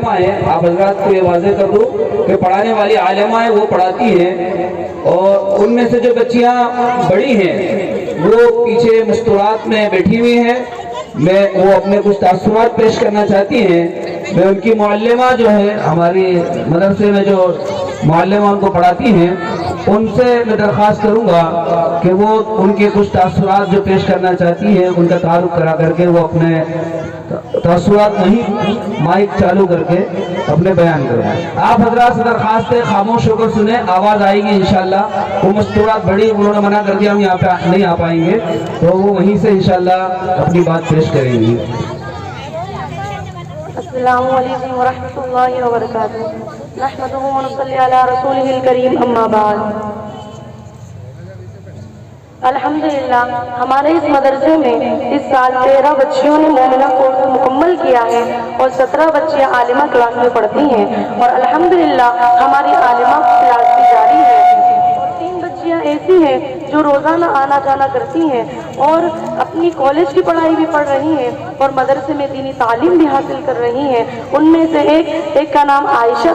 आलिमा है, आप हजरात को ये वाज़ेह कर दूँ कि पढ़ाने वाली आलिमा है, वो पढ़ाती हैं और उनमें से जो बच्चियाँ बड़ी हैं वो पीछे मस्तूरात में बैठी हुई हैं। मैं वो अपने कुछ तासुरात पेश करना चाहती हैं। मैं उनकी मुअल्लिमा जो है, हमारी मदरसे में जो मुअल्लिमा उनको पढ़ाती हैं, उनसे मैं दरख्वास्त करूँगा कि वो उनके कुछ तासुरात जो पेश करना चाहती हैं उनका तारुफ करा करके वो अपने तासुरात नहीं माइक चालू करके अपने बयान करें। आप हजरात से दरख्वास्त है खामोश होकर सुने, आवाज़ आएगी इंशाअल्लाह। वो मस्तूरात बड़ी उन्होंने मना कर दिया, हम यहाँ पे नहीं आ पाएंगे, तो वो वहीं से इंशाअल्लाह अपनी बात पेश करेंगी। अस्सलामु अलैकुम व रहमतुल्लाहि व बरकातुहू। नहमदुहु व नसल्ली अला रसूलिहिल करीम, अम्मा बाद। अल्हम्दुलिल्लाह, हमारे इस मदरसे में इस साल 13 बच्चियों ने मोमिना कोर्स मुकम्मल किया है और 17 बच्चियां आलिमा क्लास में पढ़ती हैं और अल्हम्दुलिल्लाह हमारी आलिमा क्लास भी जारी है। और 3 बच्चियां ऐसी हैं जो रोज़ाना आना जाना करती हैं और अपनी कॉलेज की पढ़ाई भी पढ़ रही हैं और मदरसे में दीनी तालीम भी हासिल कर रही हैं। उनमें से एक का नाम आयशा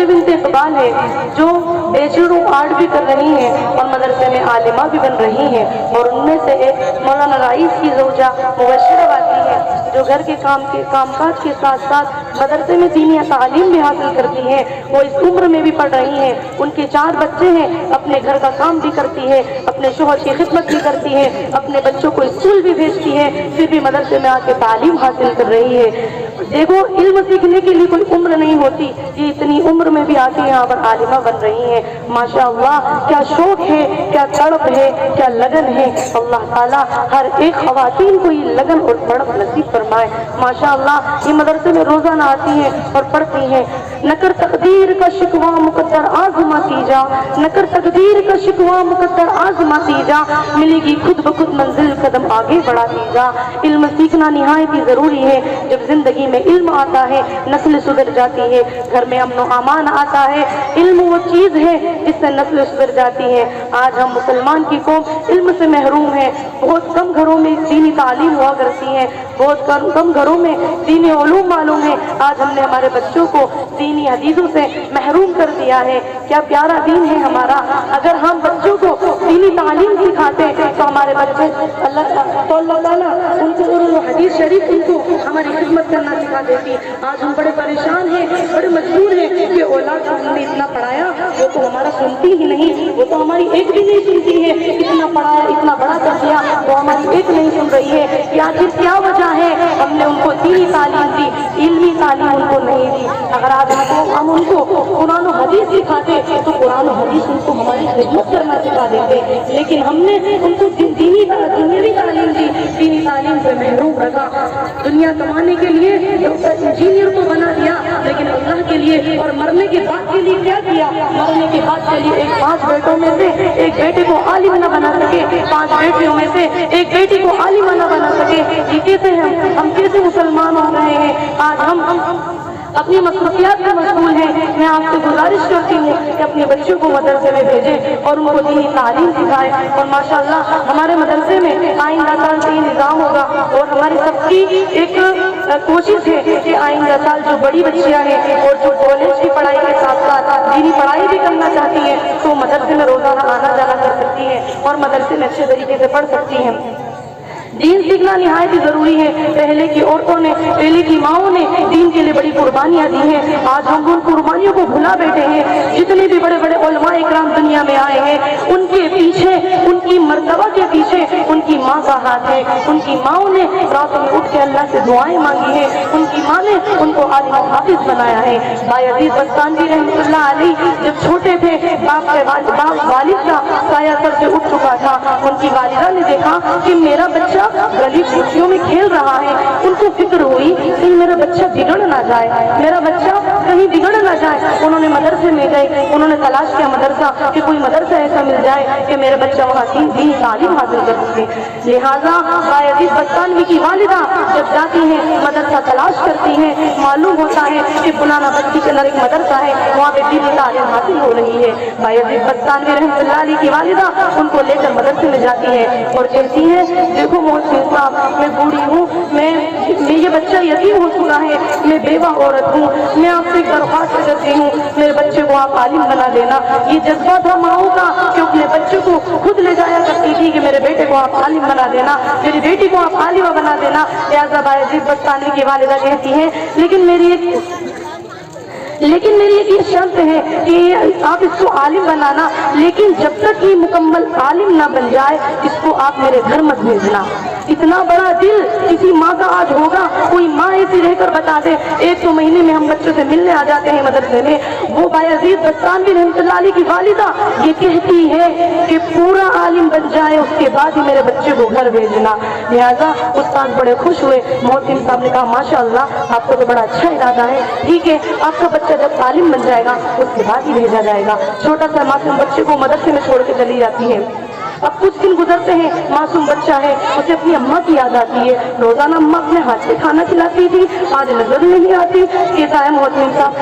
बिनते इकबाल है, जो बैचलर ऑफ आर्ट भी कर रही हैं और मदरसे में आलिमा भी बन रही हैं। और उनमें से एक मौलाना राइस की ज़ौजा मुबश्शिरा बाती है, जो घर के कामकाज के साथ साथ मदरसे में दीनी तालीम भी हासिल करती हैं। वो इस उम्र में भी पढ़ रही हैं। उनके 4 बच्चे हैं, अपने घर का काम भी करती है, अपने शौहर की खिदमत भी करती है, अपने बच्चों को स्कूल भी भेजती है, फिर भी मदरसे में आके तालीम हासिल कर रही है। देखो, इल्म सीखने के लिए कोई उम्र नहीं होती, ये इतनी उम्र में भी आके यहाँ पर आलिमा बन रही हैं। माशाअल्लाह, क्या शौक है, क्या तड़प है, क्या लगन है। अल्लाह ताला हर एक ख़वातीन को ये लगन और तड़प नसीब फरमाए। माशाअल्लाह, ये मदरसे में रोज़ाना आती हैं और पढ़ती हैं। नकर तकदीर का शिकवा मुकद्दर आज़माती जा, नकर तकदीर का शिकवा मुकद्दर आज़माती जा, मिलेगी खुद ब खुद मंजिल कदम आगे बढ़ाती जा। इल्म सीखना निहायत ही ज़रूरी है। जब जिंदगी में इल्म आता है, नस्ल सुधर जाती है, घर में अमन और अमान आता है। इल्म वो चीज़ है जिससे नस्ल सुधर जाती है। आज हम मुसलमान की कौम इल्म से महरूम है। बहुत कम घरों में दीनी तालीम हुआ करती है, बहुत कम घरों में दीनी उलूम मालूम है। आज हमने हमारे बच्चों को दीनी हदीसों से महरूम कर दिया है। क्या प्यारा दीन है हमारा। अगर हम बच्चों को दीनी तालीम सिखाते तो हमारे बच्चे अल्लाह ताला उनको हदीस शरीफ उनको हमारी खिदमत करना सिखा देती। आज हम बड़े परेशान हैं, बड़े मजबूर हैं कि औलाद को हमने इतना पढ़ाया, वो तो हमारा सुनती ही नहीं, वो तो हमारी एक भी नहीं सुनती है। इतना पढ़ाया, इतना बड़ा कर दिया, वो हमारी एक नहीं सुन रही है। या आखिर क्या वजह है, हमने उनको दीनी तालीम दी, इल्मी तालीम उनको नहीं दी। अगर आज हम उनको कुरान और हदीस सिखाते तो कुरान और हदीस उनको हमारी खिदमत करना सिखा देते, लेकिन हमने उनको दुनियावी तालीम दी, दीनी तालीम से महरूम रखा। दुनिया कमाने के लिए इंजीनियर तो बना दिया, लेकिन अल्लाह के लिए और मरने के बाद के लिए क्या किया। मरने के बाद के लिए 5 बेटों में से एक बेटे को आलिम न बना सके, 5 बेटियों में से एक बेटी को आलिम न बना सके, ये कैसे हम कैसे मुसलमान हो रहे हैं। आज हम अपनी मसरूफियात में मशगूल हैं। मैं आपसे गुजारिश करती हूँ कि अपने बच्चों को मदरसे में भेजें और उनको दीनी तालीम सिखाएं। और माशाअल्लाह हमारे मदरसे में आइंदा साल से ये निज़ाम होगा और हमारी सबकी एक कोशिश है कि आइंदा साल जो बड़ी बच्चियाँ हैं और जो कॉलेज की पढ़ाई के साथ साथ दीनी पढ़ाई भी करना चाहती हैं, तो मदरसे में रोज़ाना आना जाना कर सकती हैं और मदरसे में अच्छे तरीके से पढ़ सकती हैं। दीन सीखना निहायत ज़रूरी है। पहले की औरतों ने, पहले की माओं ने दीन के लिए बड़ी कुर्बानियाँ दी हैं। आज हम उन कुर्बानियों को भुला बैठे हैं। जितने भी बड़े बड़े उलमा इकराम दुनिया में आए हैं, उनके पीछे, उनकी मर्तबा के पीछे उनकी माँ का हाथ है। उनकी माओं ने रात में उठ के अल्लाह से दुआएं मांगी हैं। उनकी माँ ने उनको आलिम हाफिज बनाया है। भाई अजीज बस्तानवी रहमतुल्लाह अलैह जब छोटे थे, बाप वालिद का साया सर से उठ चुका था। उनकी वालिदा ने देखा कि मेरा बच्चा गली कुर्सियों में खेल रहा है। उनको फिक्र हुई कि मेरा बच्चा बिगड़ ना जाए, मेरा बच्चा कहीं बिगड़ ना जाए, उन्होंने मदरसे में गए, उन्होंने तलाश किया मदरसा कि कोई मदरसा ऐसा मिल जाए कि मेरा बच्चा वहाँ दीनी तालीम हासिल कर सके। लिहाजा बायजीद बस्तानवी की वालिदा जब जाती हैं मदरसा तलाश करती हैं, मालूम होता है कि फलाना बस्ती के अंदर एक मदरसा है, वहाँ पे दीनी तालीम हासिल हो रही है। बायजीद बस्तानवी रहमतुल्लाह अलैह की वालिदा उनको लेकर मदरसे में जाती है और कहती है, देखो मोहसिन साहब, मैं बूढ़ी हूँ, मैं ये बच्चा यतीम हो चुका है, मैं बेवा औरत हूँ, मैं आपसे एक दरख्वास्त करती हूँ, मेरे बच्चे को आप आलिम बना देना। ये जज्बा था माओ का कि अपने बच्चे को खुद ले जाया करती थी कि मेरे बेटे को आप आलिम बना देना, मेरी बेटी को आप आलिमा बना देना। लिहाजा बायजीद बस्तानवी की वालिदा कहती है, लेकिन मेरी एक ये शर्त है कि आप इसको आलिम बनाना, लेकिन जब तक ये मुकम्मल आलिम ना बन जाए इसको आप मेरे घर मत भेजना। इतना बड़ा दिल किसी माँ का आज होगा, कोई माँ ऐसी रहकर बता दे, एक तो महीने में हम बच्चों से मिलने आ जाते हैं मदरसे में। वो बायजीद बस्तानवी रहमतुल्लाह अलैह की वालिदा ये कहती है कि पूरा आलिम बन जाए उसके बाद ही मेरे बच्चे को घर भेजना। लिहाजा उस्ताद बड़े खुश हुए। मोहसिन साहब ने कहा, माशाअल्लाह, आपका तो बड़ा अच्छा इरादा है, ठीक है, आपका बच्चा जब आलिम बन जाएगा उसके बाद ही भेजा जाएगा। छोटा सा मासूम बच्चे को मदरसे में छोड़ के चली जाती है। अब कुछ दिन गुजरते हैं, मासूम बच्चा है, उसे अपनी अम्मा की याद आती है। रोजाना अम्मा अपने हाथ से खाना खिलाती थी, आज नजर नहीं आती। कहता है, मोहसिन साहब,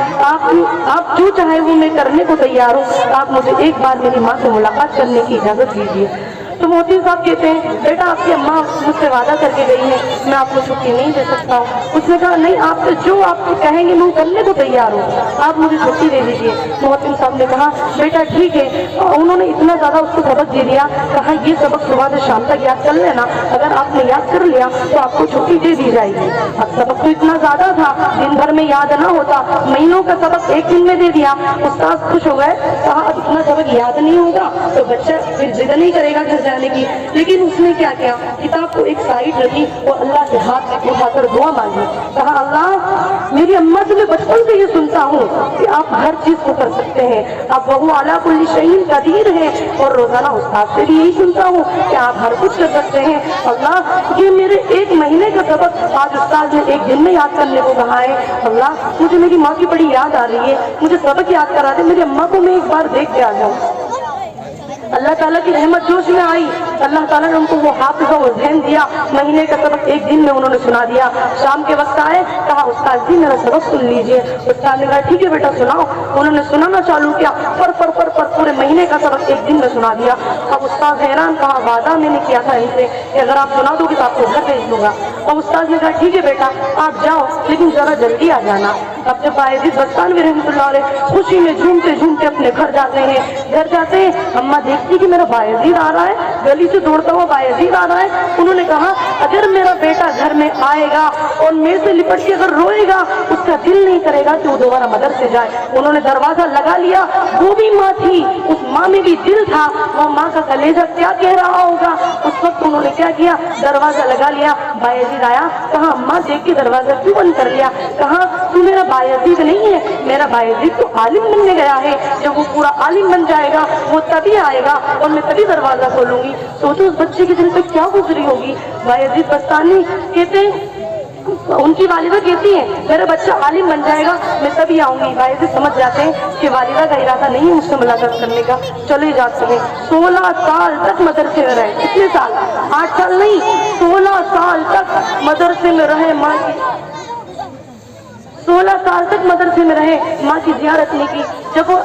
आप जो चाहे वो मैं करने को तैयार हूँ, आप मुझे एक बार मेरी माँ से मुलाकात करने की इजाजत दीजिए। तो मोहसिन साहब कहते हैं, बेटा आपकी अम्मा मुझसे वादा करके गई है, मैं आपको छुट्टी नहीं दे सकता हूँ। उसने कहा, नहीं, आपसे जो आप कहेंगे मैं करने को तैयार हूँ, आप मुझे छुट्टी दे दीजिए। मोहसिन साहब ने कहा, बेटा ठीक है। उन्होंने इतना ज़्यादा उसको सबक दे दिया, कहा ये सबक सुबह से शाम तक याद कर लेना, अगर आपने याद कर लिया तो आपको छुट्टी दे दी जाएगी। अब सबक तो इतना ज़्यादा था, दिन भर में याद ना होता, महीनों का सबक एक दिन में दे दिया। उस्ताद खुश हो गए, कहा अब इतना सबक याद नहीं होगा तो बच्चा फिर जिद नहीं करेगा घर जाने की। लेकिन उसने क्या किया, किताब को एक साइड रखी और अल्लाह के हाथ उठाकर दुआ मांगी। कहा, अल्लाह, मेरी अम्मा से मैं बचपन से ये सुनता हूँ कि आप हर चीज को कर सकते हैं, आप वहू अला कुल्ली शैइन कदीर है, और रोजाना उस्ताद से भी यही सुनता हूँ कि आप हर कुछ कर सकते हैं। अल्लाह, ये मेरे एक महीने का सबक आज उस्ताद ने एक दिन में याद करने को कहा है। अल्लाह, मुझे मेरी माँ की बड़ी याद आ रही है, मुझे सबक याद करा दे, मेरी अम्मा को मैं एक बार देख के आ जाऊँ। अल्लाह ताला की रहमत जोश में आई, अल्लाह ताला ने उनको वो हाफिज़ा और ज़हन दिया। महीने का सबक एक दिन में उन्होंने सुना दिया। शाम के वक्त आए, कहा, उस्ताद जी मेरा सबक सुन लीजिए। उस्ताद ने कहा, ठीक है बेटा सुनाओ। उन्होंने सुनाना चालू किया, पर पूरे महीने का सबक एक दिन में सुना दिया। अब उस्ताद हैरान, कहा, वादा मैंने किया था इनसे कि अगर आप सुना दोगे तो आपको घर भेज दूंगा। अब उस्ताद ने कहा, ठीक है बेटा आप जाओ, लेकिन जरा जल्दी आ जाना। अब जब बायजीद बस्तानवी रहमतुल्लाह अलैह खुशी में झूमते झूमते अपने घर जाते हैं, घर जाते हैं, अम्मा देखती कि मेरा बायजीद आ रहा है, गली से दौड़ता हुआ बायजीद आ रहा है। उन्होंने कहा, अगर मेरा बेटा घर में आएगा और मेरे से लिपट के अगर रोएगा, उसका दिल नहीं करेगा कि वो दोबारा मदरसे जाए। उन्होंने दरवाजा लगा लिया, वो भी माँ थी, उस माँ में भी दिल था, वो माँ का कलेजा क्या कह रहा होगा। उस वक्त उन्होंने क्या किया, दरवाजा लगा लिया। बायजीद आया, कहा, अम्मा देख के दरवाजा क्यों बंद कर लिया। कहा, तू मेरा बायजीद नहीं है, मेरा बायजीद तो आलिम बनने गया है, जब वो पूरा आलिम बन जाएगा वो तभी आएगा और मैं तभी दरवाजा खोलूंगी। सोचो उस बच्चे के दिल पे क्या गुजरी होगी। बायजीद बस्तानी कहते उनकी वालिदा कहती है, मेरा बच्चा आलिम बन जाएगा मैं तभी आऊंगी। बायजीद समझ जाते हैं कि वालिदा का इरादा नहीं है मुझसे मुलाकात करने का, चले जाते हैं। 16 साल तक मदरसे में रहे। कितने साल? 8 साल नहीं, 16 साल तक मदरसे में रहे। माँ की 16 साल तक मदरसे में रहे, माँ की जियारत नहीं की। जब वो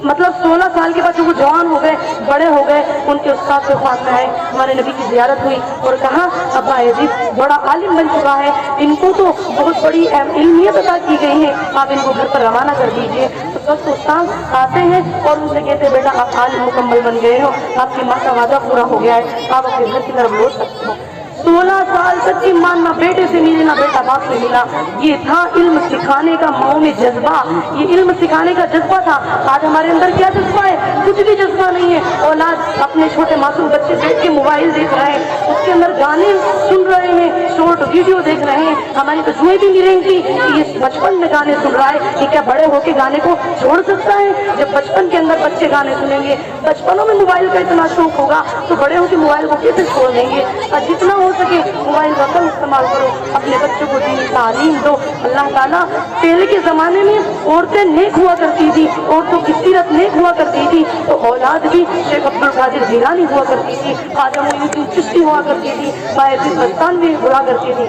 16 साल के बाद जब वो जवान हो गए, बड़े हो गए, उनके उस्ताद के ख्वाब में आए, हमारे नबी की जियारत हुई और कहा, अब बायजीद बड़ा आलिम बन चुका है, इनको तो बहुत बड़ी इल्मियत अता की गई है, आप इनको घर पर रवाना कर दीजिए। तो वक्त उस्ताद आते हैं और उनसे कहते, बेटा आप आलिम मुकम्मल बन गए हो, आपकी माँ का वादा पूरा हो गया है, आप अपने घर की तरफ लौट सकते हो। 16 साल तक की मां ना बेटे से मिली ना बेटा बाप से मिला। ये था इल्म सिखाने का माओ में जज्बा, ये इल्म सिखाने का जज्बा था। आज हमारे अंदर क्या जज्बा है? कुछ भी जज्बा नहीं है। औलाद अपने छोटे मासूम बच्चे बैठ के मोबाइल देख रहे हैं, उसके अंदर गाने सुन रहे हैं, शॉर्ट वीडियो देख रहे हैं, हमारी तो जुएं भी नहीं रही थी कि ये बचपन में गाने सुन रहा है, ये क्या बड़े होके गाने को छोड़ सकता है? जब बचपन के अंदर बच्चे गाने सुनेंगे, बचपनों में मोबाइल का इतना शौक होगा तो बड़े होके मोबाइल को कैसे छोड़ देंगे? और जितना हो सके मोबाइल का कम इस्तेमाल करो, अपने बच्चों को दीनी तालीम दो। अल्लाह ताला पहले के ज़माने में औरतें नेक हुआ करती थी, औरतों की सीरत नेक हुआ करती थी, तो औलाद भी शेख अब्दुल कादिर जिलानी हुआ करती थी, ख्वाजा मोइनुद्दीन चिश्ती हुआ करती थी, बायजीद बस्तान भी हुआ करती थी।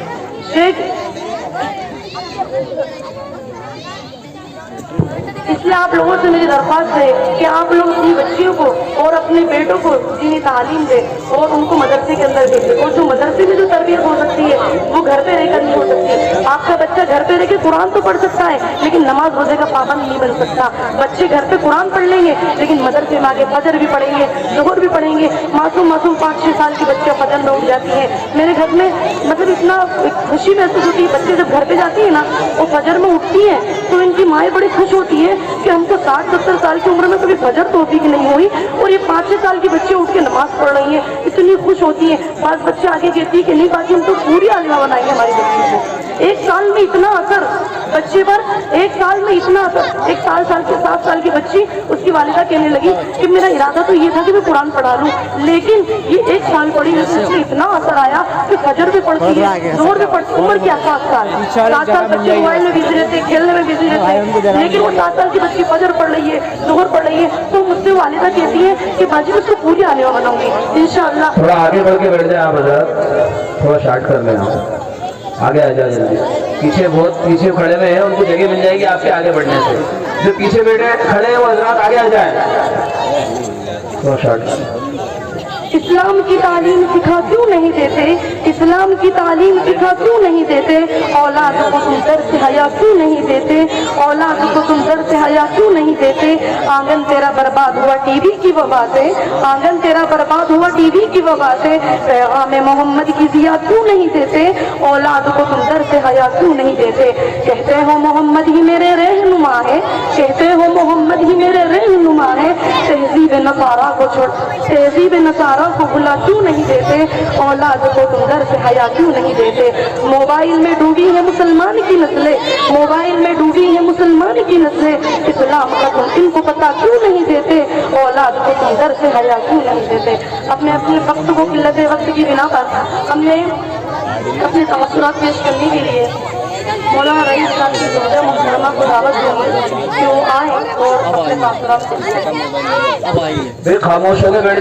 शेख इसलिए आप लोगों से मेरी दरख्वास्त है कि आप लोग अपनी बच्चियों को और अपने बेटों को दीनी तालीम दें और उनको मदरसे के अंदर भेजें। और जो मदरसे में जो तरबियत हो सकती है वो घर पे रहकर नहीं हो सकती। आपका बच्चा घर पे रह के कुरान तो पढ़ सकता है लेकिन नमाज रोजे का पाबंद नहीं बन सकता। बच्चे घर पे कुरान पढ़ लेंगे लेकिन मदरसे में आगे फजर भी पढ़ेंगे, ज़ोहर भी पढ़ेंगे। मासूम 5-6 साल की बच्चियाँ फजर में उठ जाती है। मेरे घर में मतलब इतना खुशी महसूस होती है, बच्चे जब घर पे जाती है ना वो फजर में उठती है तो इनकी माएँ बड़ी खुश होती है कि हमको 60-70 साल की उम्र में कभी फजर तो होती कि नहीं हुई और ये 5-6 साल की बच्चे उठ के नमाज पढ़ रही है, इतनी खुश होती है। बाद बच्चे आगे कहती है कि नहीं बाकी हम तो पूरी आलिमा बनाएंगे हमारी बच्ची को। एक साल में इतना असर बच्चे पर, एक साल में इतना असर। एक 7 साल की बच्ची, उसकी वालिदा कहने लगी कि मेरा इरादा तो ये था कि मैं कुरान पढ़ा लूं, लेकिन ये 1 साल पढ़ी है तो उसमें इतना असर आया कि फजर भी पढ़ती है, जोहर भी पढ़ती। उम्र क्या 7 साल बच्चे मोबाइल में बिजी रहते, खेलने में बिजी रहते, लेकिन वो 7 साल की बच्ची फजर पढ़ रही है, जोहर पढ़ रही है। तो मुझसे वालिदा कहती है कि बाजी मैं उसको पूरी आलिमा बनाऊंगी इंशाअल्लाह। थोड़ा आगे बढ़ के बैठ जाए आप हज़रत, थोड़ा शार्ट कर लेना, आगे आ जाओ जल्दी। पीछे बहुत पीछे खड़े हुए हैं, उनको जगह मिल जाएगी आपके आगे बढ़ने से। जो पीछे बैठे खड़े हैं वो हज़रत आगे आ जाए, थोड़ा शार्ट। इस्लाम की तालीम सिखा क्यों नहीं देते? इस्लाम की तालीम सिखा क्यों नहीं देते? औलाद को तुम दर से हया क्यों नहीं देते? औलाद को तुम दर से हया क्यों नहीं देते? आंगन तेरा बर्बाद हुआ टीवी की वबा से, आंगन तेरा बर्बाद हुआ टीवी की वबा से। पैगाम मोहम्मद की जिया क्यों नहीं देते? औलाद को तुम दर से हया क्यों नहीं देते? कहते हो मोहम्मद ही मेरे रहनुमा है, कहते हो मोहम्मद ही मेरे रहनुमा है। तहजीब नसारा को छोड़, तहजीब नसारा को भुला क्यों नहीं देते? औलाद को तुम दर से हया क्यों नहीं देते? मोबाइल में डूबी है मुसलमान की नस्लें, मोबाइल में डूबी है मुसलमान की नस्लें। इस्लाम का तुम इनको पता क्यों नहीं देते? औलाद को तुम दर से हया क्यों नहीं देते? अपने वक्त को किल्लत वक्त की बिना पर हमने अपने तवज्जुहात पेश करने के लिए मौलाना रईस साहब की ज़ौजा मुहतरमा को दावत देंगे कि वो आए और अपने तवज्जुहात पेश करें। खामोश हो गए।